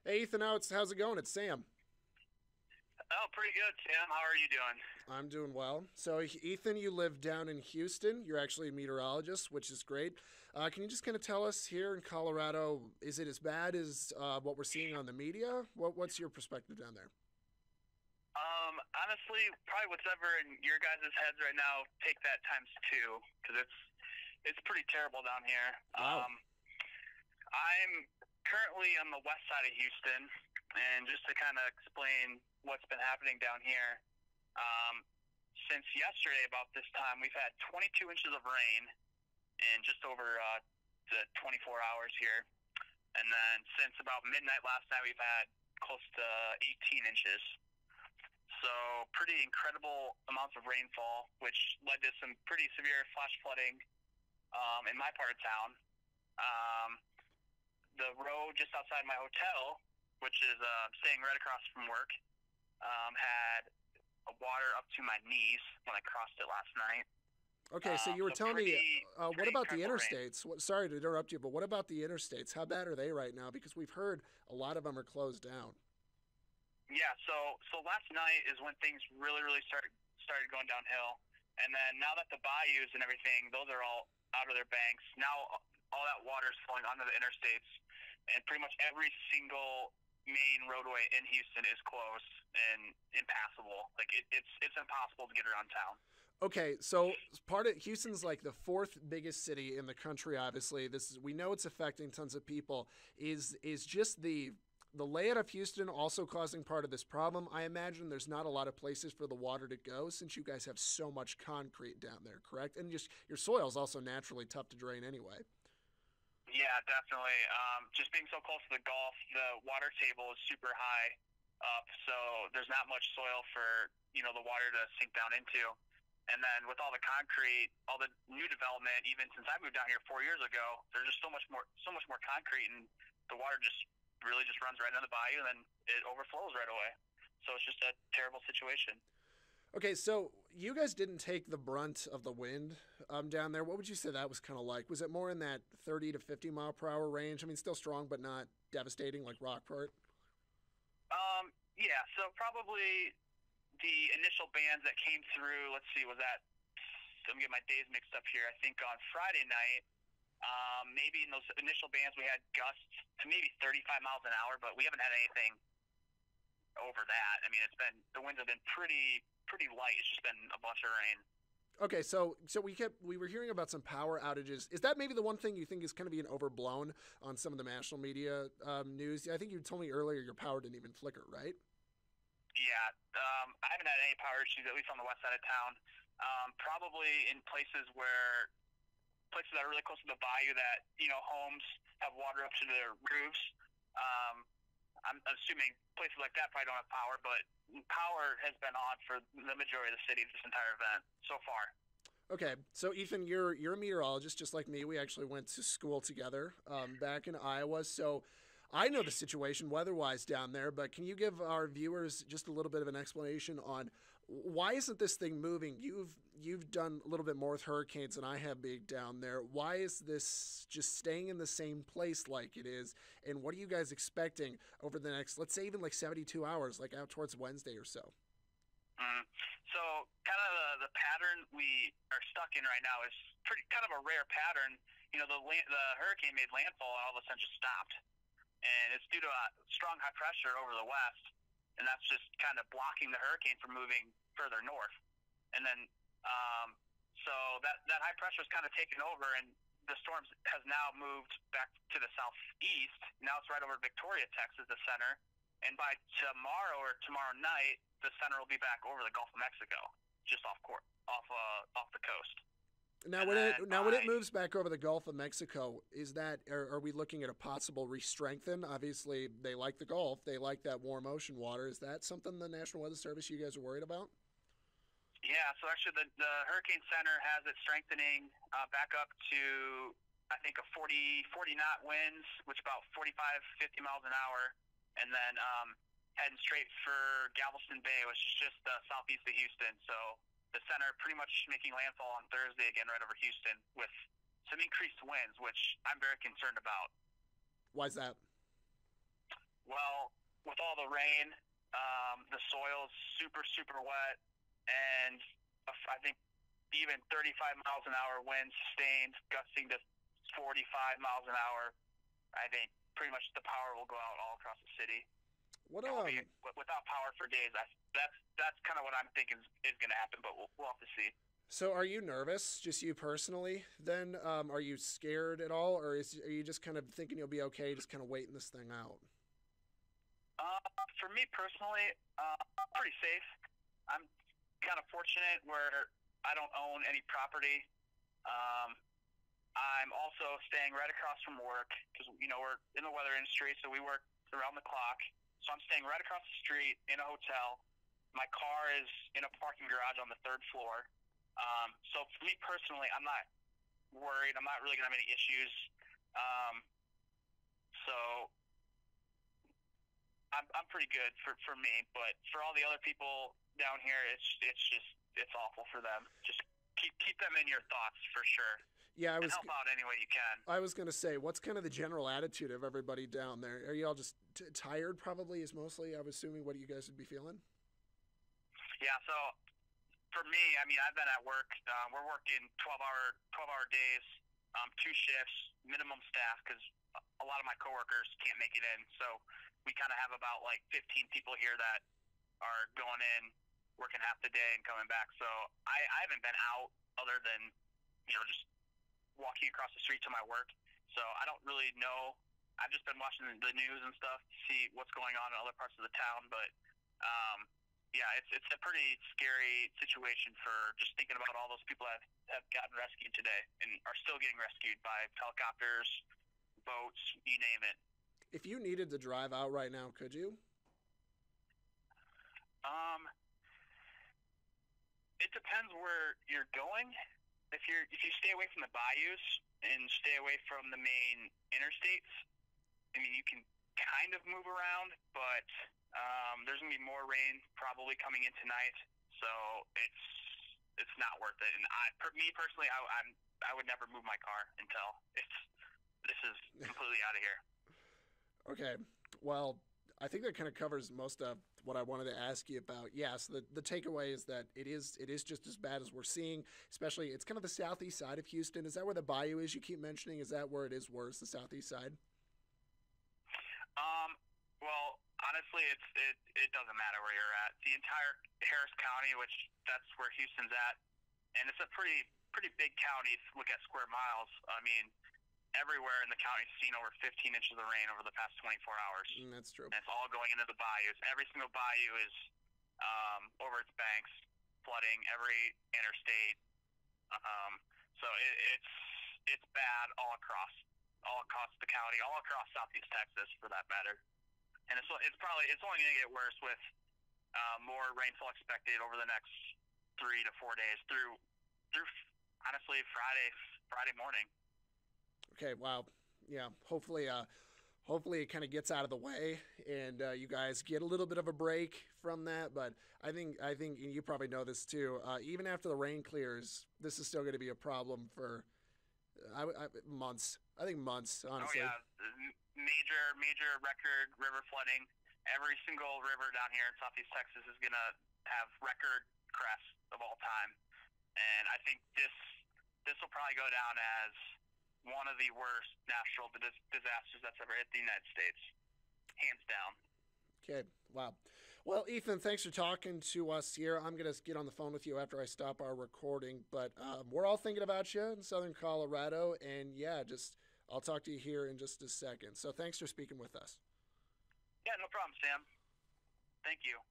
Hey, Ethan, how's it going? It's Sam. Oh, pretty good, Sam. How are you doing? I'm doing well. So, Ethan, you live down in Houston. You're actually a meteorologist, which is great. Can you just kind of tell us here in Colorado, is it as bad as what we're seeing on the media? What's your perspective down there? Honestly, probably whatever in your guys' heads right now, take that times two because it's pretty terrible down here. Wow. I'm currently on the west side of Houston, and just to kind of explain what's been happening down here, um, since yesterday about this time, we've had 22 inches of rain in just over the 24 hours here, and then since about midnight last night, we've had close to 18 inches. So pretty incredible amounts of rainfall, which led to some pretty severe flash flooding in my part of town. Um, the road just outside my hotel, which is staying right across from work, had water up to my knees when I crossed it last night. Okay, so you were So telling me, what pretty about the incredible rain. interstates? Sorry to interrupt you, but what about the interstates? How bad are they right now? Because we've heard a lot of them are closed down. Yeah, so last night is when things really started going downhill, and then now that the bayous and everything, those are all out of their banks. Now all that water is flowing onto the interstates, and pretty much every single main roadway in Houston is closed and impassable. Like it's impossible to get around town. Okay, so part of Houston's like the fourth biggest city in the country. Obviously, this is we know it's affecting tons of people. Is just the layout of Houston also causing part of this problem? I imagine there's not a lot of places for the water to go since you guys have so much concrete down there, correct? And just your soil is also naturally tough to drain anyway. Yeah, definitely. Just being so close to the Gulf, the water table is super high up, so there's not much soil for the water to sink down into. And then with all the concrete, all the new development, even since I moved down here 4 years ago, there's just so much more concrete, and the water just really just runs right into the bayou, and then it overflows right away. So it's just a terrible situation. Okay, so you guys didn't take the brunt of the wind down there. What would you say that was kind of like? Was it more in that 30 to 50 mile per hour range? I mean, still strong, but not devastating like Rockport. Yeah. So probably the initial bands that came through. Let's see, was that? I'm getting my days mixed up here. I think on Friday night, maybe in those initial bands we had gusts to maybe 35 miles an hour, but we haven't had anything over that. I mean, the winds have been pretty light. It's just been a bunch of rain. Okay, so we were hearing about some power outages. Is that maybe the one thing you think is kind of being overblown on some of the national media news? I think you told me earlier your power didn't even flicker, right? Yeah, I haven't had any power issues, at least on the west side of town. Probably in places that are really close to the bayou that homes have water up to their roofs. I'm assuming places like that probably don't have power, but power has been on for the majority of the city this entire event so far. Okay, so Ethan, you're a meteorologist just like me. We actually went to school together back in Iowa, so I know the situation weather-wise down there. But can you give our viewers just a little bit of an explanation on why isn't this thing moving? You've done a little bit more with hurricanes than I have big down there. Why is this just staying in the same place like it is? And what are you guys expecting over the next, let's say, even like 72 hours, like out towards Wednesday or so? Mm. So, kind of the pattern we are stuck in right now is pretty kind of a rare pattern. The hurricane made landfall and all of a sudden just stopped, and it's due to a strong high pressure over the west, and that's just kind of blocking the hurricane from moving further north. And then, so that high pressure is kind of taken over, and the storm has now moved back to the southeast. Now it's right over Victoria, Texas, the center, and by tomorrow or tomorrow night, the center will be back over the Gulf of Mexico, just off the coast. Now, And when then it moves back over the Gulf of Mexico, is that are we looking at a possible re-strengthen? Obviously, they like the Gulf, they like that warm ocean water. Is that something the National Weather Service you guys are worried about? yeah, so actually the Hurricane Center has it strengthening back up to I think a 40 knot winds, which is about 45 50 miles an hour, and then heading straight for Galveston Bay, which is just southeast of Houston. So the center pretty much making landfall on Thursday again right over Houston with some increased winds, which I'm very concerned about. Why is that? Well, all the rain. The soil's super, super wet, and I think even 35 miles an hour winds sustained, gusting to 45 miles an hour. I think pretty much the power will go out all across the city. Without power for days. That's kind of what I'm thinking is going to happen, but we'll have to see. So are you nervous, just you personally, then? Are you scared at all, or are you just kind of thinking you'll be okay, just kind of waiting this thing out? For me personally, I'm pretty safe. I'm kind of fortunate where I don't own any property. I'm also staying right across from work because, we're in the weather industry, so we work around the clock. So I'm staying right across the street in a hotel. My car is in a parking garage on the 3rd floor. So for me personally, I'm not worried. I'm not really going to have any issues. So I'm pretty good for me, but for all the other people down here, it's awful for them. Just keep them in your thoughts for sure. Yeah, and help out any way you can. I was going to say, what's kind of the general attitude of everybody down there? Are you all just tired? Probably is mostly, I'm assuming, what you guys would be feeling. Yeah. So for me, I mean, I've been at work. We're working 12-hour days, 2 shifts, minimum staff because a lot of my coworkers can't make it in. So we kind of have about like 15 people here that are going in, working half the day and coming back. So I haven't been out other than, just walking across the street to my work. So I don't really know. I've just been watching the news and stuff to see what's going on in other parts of the town. But, yeah, it's a pretty scary situation for just thinking about all those people that have gotten rescued today and are still getting rescued by helicopters, boats, you name it. If you needed to drive out right now, could you? It depends where you're going. If you stay away from the bayous and stay away from the main interstates, I mean, you can kind of move around, but there's gonna be more rain probably coming in tonight, so it's not worth it. And me personally, I would never move my car until this is completely out of here. Okay, well, I think that kind of covers most of what I wanted to ask you about. Yes, the takeaway is that it is just as bad as we're seeing, especially it's kind of the southeast side of Houston. Is that where the bayou is you keep mentioning? Is that where it is worse, the southeast side? Well, honestly, it doesn't matter where you're at. The entire Harris County, which that's where Houston's at, and it's a pretty big county if you look at square miles. I mean, everywhere in the county's seen over 15 inches of rain over the past 24 hours. That's true. And it's all going into the bayous. Every single bayou is over its banks, flooding every interstate. So it's bad all across the county, all across southeast Texas for that matter. And it's only going to get worse with more rainfall expected over the next 3 to 4 days through honestly Friday morning. Okay, wow. Yeah, hopefully it kind of gets out of the way and you guys get a little bit of a break from that. But I think and you probably know this too. Even after the rain clears, this is still going to be a problem for months. I think months, honestly. Oh yeah, major record river flooding. Every single river down here in southeast Texas is going to have record crests of all time, and I think this will probably go down as one of the worst natural disasters that's ever hit the United States, hands down. Okay, wow. Well, Ethan, thanks for talking to us here. I'm going to get on the phone with you after I stop our recording, but we're all thinking about you in Southern Colorado, and yeah, I'll talk to you here in just a second. So thanks for speaking with us. Yeah, no problem, Sam. Thank you.